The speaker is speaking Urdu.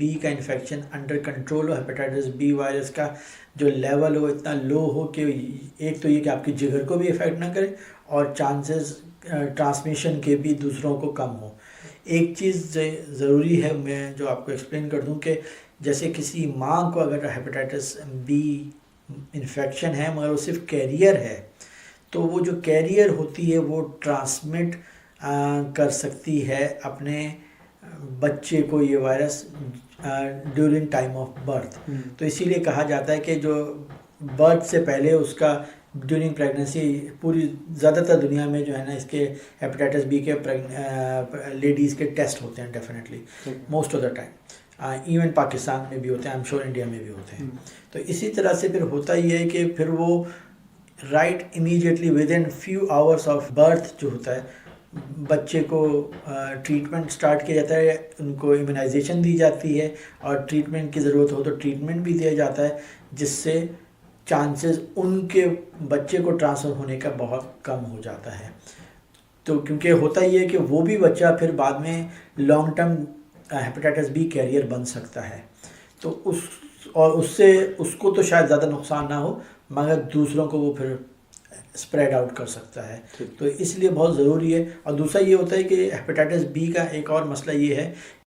بی کا انفیکشن انڈر کنٹرول ہو، ہیپیٹائٹس بی وائرس کا جو لیول ہو اتنا لو ہو کہ ایک تو یہ کہ آپ کی جگر کو بھی افیکٹ نہ کرے اور چانسز ٹرانسمیشن کے بھی دوسروں کو کم ہو۔ ایک چیز ضروری ہے میں جو آپ کو ایکسپلین کر دوں کہ جیسے کسی ماں کو اگر ہیپیٹائٹس بی انفیکشن ہے مگر وہ صرف کیریئر ہے، تو وہ جو کیریئر ہوتی ہے وہ ٹرانسمٹ کر سکتی ہے اپنے بچے کو یہ virus during time of birth. تو اسی لیے کہا جاتا ہے کہ جو برتھ سے پہلے اس کا ڈیورنگ پریگننسی پوری زیادہ تر دنیا میں جو ہے نا اس کے ہیپیٹائٹس بی کے لیڈیز کے ٹیسٹ ہوتے ہیں definitely most of the time, even Pakistan میں بھی ہوتے ہیں، آئی ایم شیور انڈیا میں بھی ہوتے ہیں۔ تو اسی طرح سے پھر ہوتا یہ ہے کہ پھر وہ right immediately with in few hours of birth جو ہوتا ہے بچے کو ٹریٹمنٹ سٹارٹ کیا جاتا ہے، ان کو امیونائزیشن دی جاتی ہے اور ٹریٹمنٹ کی ضرورت ہو تو ٹریٹمنٹ بھی دیا جاتا ہے، جس سے چانسز ان کے بچے کو ٹرانسفر ہونے کا بہت کم ہو جاتا ہے۔ تو کیونکہ ہوتا یہ ہے کہ وہ بھی بچہ پھر بعد میں long term hepatitis B carrier بن سکتا ہے، تو اس سے اس کو تو شاید زیادہ نقصان نہ ہو مگر دوسروں کو وہ پھر اسپریڈ آؤٹ کر سکتا ہے۔ تو اس لیے بہت ضروری ہے۔ اور دوسرا یہ ہوتا ہے کہ ہیپیٹائٹس بی کا ایک اور مسئلہ یہ ہے